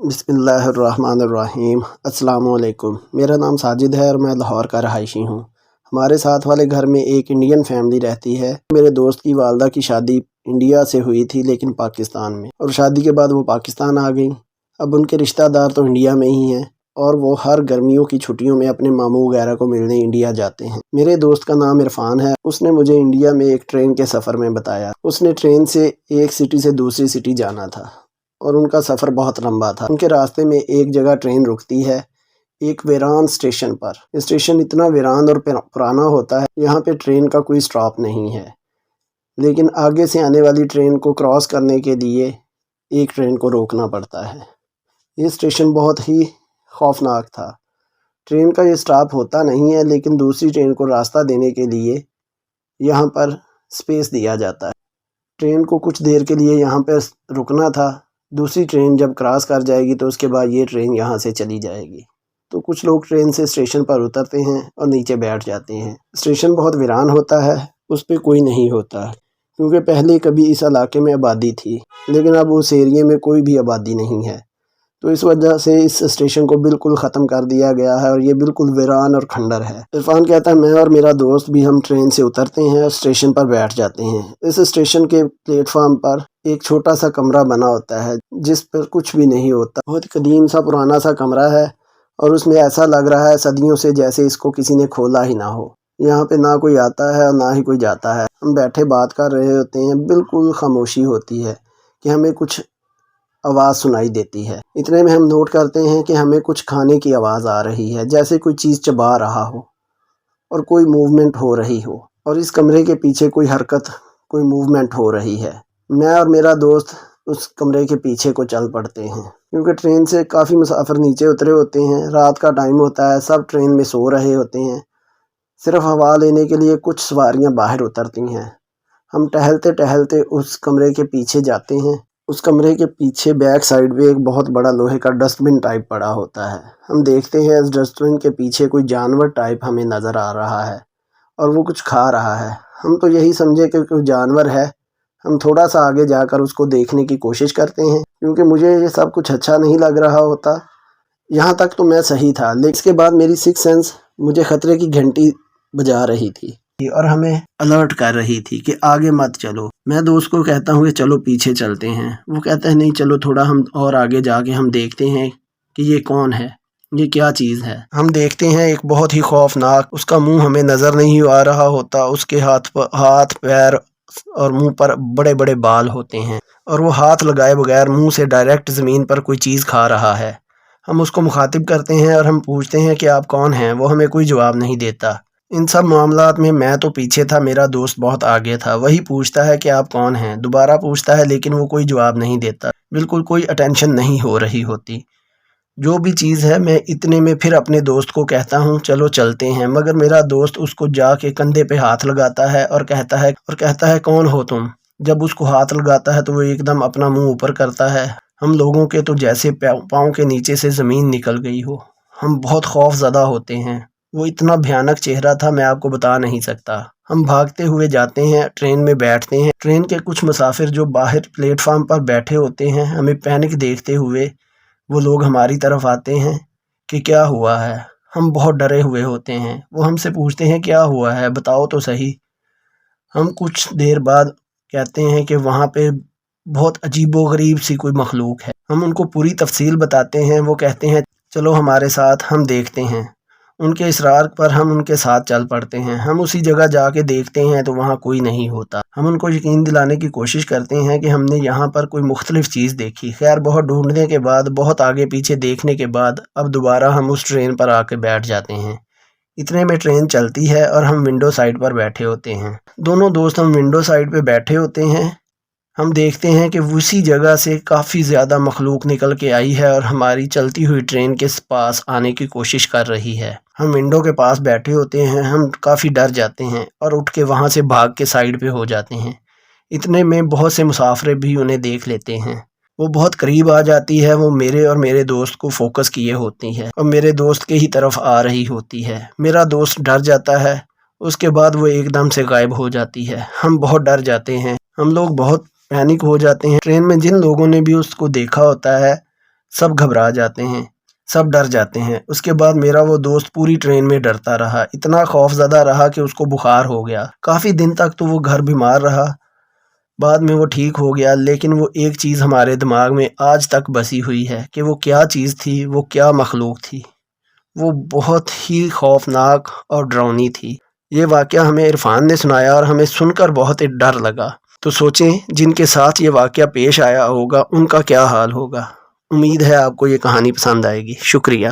बिस्मिल्लाहिर्रहमानिर्रहीम। अस्सलाम वालेकुम। मेरा नाम साजिद है और मैं लाहौर का रहायशी हूँ। हमारे साथ वाले घर में एक इंडियन फैमिली रहती है। मेरे दोस्त की वालदा की शादी इंडिया से हुई थी लेकिन पाकिस्तान में, और शादी के बाद वो पाकिस्तान आ गई। अब उनके रिश्तेदार तो इंडिया में ही हैं और वो हर गर्मियों की छुट्टियों में अपने मामू वगैरह को मिलने इंडिया जाते हैं। मेरे दोस्त का नाम इरफान है। उसने मुझे इंडिया में एक ट्रेन के सफ़र में बताया। उसने ट्रेन से एक सिटी से दूसरी सिटी जाना था और उनका सफ़र बहुत लंबा था। उनके रास्ते में एक जगह ट्रेन रुकती है, एक वीरान स्टेशन पर। स्टेशन इतना वीरान और पुराना होता है, यहाँ पे ट्रेन का कोई स्टॉप नहीं है, लेकिन आगे से आने वाली ट्रेन को क्रॉस करने के लिए एक ट्रेन को रोकना पड़ता है। ये स्टेशन बहुत ही खौफनाक था। ट्रेन का ये स्टॉप होता नहीं है, लेकिन दूसरी ट्रेन को रास्ता देने के लिए यहाँ पर स्पेस दिया जाता है। ट्रेन को कुछ देर के लिए यहाँ पर रुकना था। दूसरी ट्रेन जब क्रॉस कर जाएगी तो उसके बाद ये ट्रेन यहाँ से चली जाएगी। तो कुछ लोग ट्रेन से स्टेशन पर उतरते हैं और नीचे बैठ जाते हैं। स्टेशन बहुत वीरान होता है, उस पर कोई नहीं होता, क्योंकि पहले कभी इस इलाके में आबादी थी, लेकिन अब उस एरिए में कोई भी आबादी नहीं है। तो इस वजह से इस स्टेशन को बिल्कुल ख़त्म कर दिया गया है और ये बिल्कुल वीरान और खंडर है। इरफान कहता है मैं और मेरा दोस्त भी हम ट्रेन से उतरते हैं और स्टेशन पर बैठ जाते हैं। इस स्टेशन के प्लेटफार्म पर एक छोटा सा कमरा बना होता है जिस पर कुछ भी नहीं होता। बहुत कदीम सा पुराना सा कमरा है और उसमें ऐसा लग रहा है सदियों से जैसे इसको किसी ने खोला ही ना हो। यहाँ पे ना कोई आता है और ना ही कोई जाता है। हम बैठे बात कर रहे होते हैं, बिल्कुल खामोशी होती है कि हमें कुछ आवाज़ सुनाई देती है। इतने में हम नोट करते हैं कि हमें कुछ खाने की आवाज़ आ रही है, जैसे कोई चीज़ चबा रहा हो और कोई मूवमेंट हो रही हो, और इस कमरे के पीछे कोई हरकत, कोई मूवमेंट हो रही है। मैं और मेरा दोस्त उस कमरे के पीछे को चल पड़ते हैं, क्योंकि ट्रेन से काफ़ी मुसाफिर नीचे उतरे होते हैं। रात का टाइम होता है, सब ट्रेन में सो रहे होते हैं। सिर्फ हवा लेने के लिए कुछ सवारियां बाहर उतरती हैं। हम टहलते टहलते उस कमरे के पीछे जाते हैं। उस कमरे के पीछे बैक साइड पे एक बहुत बड़ा लोहे का डस्टबिन टाइप पड़ा होता है। हम देखते हैं इस डस्टबिन के पीछे कोई जानवर टाइप हमें नज़र आ रहा है और वो कुछ खा रहा है। हम तो यही समझे कि कोई जानवर है। हम थोड़ा सा आगे जाकर उसको देखने की कोशिश करते हैं, क्योंकि मुझे ये सब कुछ अच्छा नहीं लग रहा होता। यहाँ तक तो मैं सही था, लेकिन इसके बाद मेरी सिक्स सेंस मुझे ख़तरे की घंटी बजा रही थी और हमें अलर्ट कर रही थी कि आगे मत चलो। मैं दोस्त को कहता हूँ कि चलो पीछे चलते हैं। वो कहता है नहीं चलो थोड़ा हम और आगे जाके हम देखते हैं कि ये कौन है, ये क्या चीज़ है। हम देखते हैं एक बहुत ही खौफनाक, उसका मुंह हमें नज़र नहीं आ रहा होता। उसके हाथ पैर और मुंह पर बड़े बड़े बाल होते हैं और वो हाथ लगाए बगैर मुंह से डायरेक्ट ज़मीन पर कोई चीज़ खा रहा है। हम उसको मुखातिब करते हैं और हम पूछते हैं कि आप कौन हैं। वो हमें कोई जवाब नहीं देता। इन सब मामलात में मैं तो पीछे था, मेरा दोस्त बहुत आगे था। वही पूछता है कि आप कौन हैं, दोबारा पूछता है, लेकिन वो कोई जवाब नहीं देता। बिल्कुल कोई अटेंशन नहीं हो रही होती। जो भी चीज़ है, मैं इतने में फिर अपने दोस्त को कहता हूँ चलो चलते हैं, मगर मेरा दोस्त उसको जाके कंधे पे हाथ लगाता है और कहता है कौन हो तुम। जब उसको हाथ लगाता है तो वो एकदम अपना मुंह ऊपर करता है। हम लोगों के तो जैसे पाँव के नीचे से ज़मीन निकल गई हो। हम बहुत खौफज़दा होते हैं। वो इतना भयानक चेहरा था, मैं आपको बता नहीं सकता। हम भागते हुए जाते हैं, ट्रेन में बैठते हैं। ट्रेन के कुछ मुसाफिर जो बाहर प्लेटफार्म पर बैठे होते हैं, हमें पैनिक देखते हुए वो लोग हमारी तरफ आते हैं कि क्या हुआ है। हम बहुत डरे हुए होते हैं। वो हमसे पूछते हैं क्या हुआ है, बताओ तो सही। हम कुछ देर बाद कहते हैं कि वहाँ पे बहुत अजीबोगरीब सी कोई मखलूक है। हम उनको पूरी तफसील बताते हैं। वो कहते हैं चलो हमारे साथ, हम देखते हैं। उनके इसरार पर हम उनके साथ चल पड़ते हैं। हम उसी जगह जाके देखते हैं तो वहाँ कोई नहीं होता। हम उनको यकीन दिलाने की कोशिश करते हैं कि हमने यहाँ पर कोई मुख्तलिफ चीज़ देखी। खैर बहुत ढूंढने के बाद, बहुत आगे पीछे देखने के बाद अब दोबारा हम उस ट्रेन पर आके बैठ जाते हैं। इतने में ट्रेन चलती है और हम विंडो साइड पर बैठे होते हैं। दोनों दोस्त हम विंडो साइड पे बैठे होते हैं। हम देखते हैं कि उसी जगह से काफ़ी ज़्यादा मखलूक निकल के आई है और हमारी चलती हुई ट्रेन के पास आने की कोशिश कर रही है। हम विंडो के पास बैठे होते हैं। हम काफ़ी डर जाते हैं और उठ के वहाँ से भाग के साइड पे हो जाते हैं। इतने में बहुत से मुसाफिर भी उन्हें देख लेते हैं। वो बहुत करीब आ जाती है। वो मेरे और मेरे दोस्त को फोकस किए होती है और मेरे दोस्त के ही तरफ आ रही होती है। मेरा दोस्त डर जाता है। उसके बाद वो एकदम से गायब हो जाती है। हम बहुत डर जाते हैं। हम लोग बहुत पैनिक हो जाते हैं। ट्रेन में जिन लोगों ने भी उसको देखा होता है, سب گھبرا جاتے ہیں، سب ڈر جاتے ہیں۔ اس کے بعد میرا وہ دوست پوری ٹرین میں ڈرتا رہا، اتنا خوف زدہ رہا کہ اس کو بخار ہو گیا۔ کافی دن تک تو وہ گھر بیمار رہا، بعد میں وہ ٹھیک ہو گیا، لیکن وہ ایک چیز ہمارے دماغ میں آج تک بسی ہوئی ہے کہ وہ کیا چیز تھی، وہ کیا مخلوق تھی۔ وہ بہت ہی خوفناک اور ڈراؤنی تھی۔ یہ واقعہ ہمیں عرفان نے سنایا اور ہمیں سن کر بہت ڈر لگا۔ تو سوچیں جن کے ساتھ یہ واقعہ پیش آیا ہوگا ان کا کیا حال ہوگا۔ امید ہے آپ کو یہ کہانی پسند آئے گی۔ شکریہ۔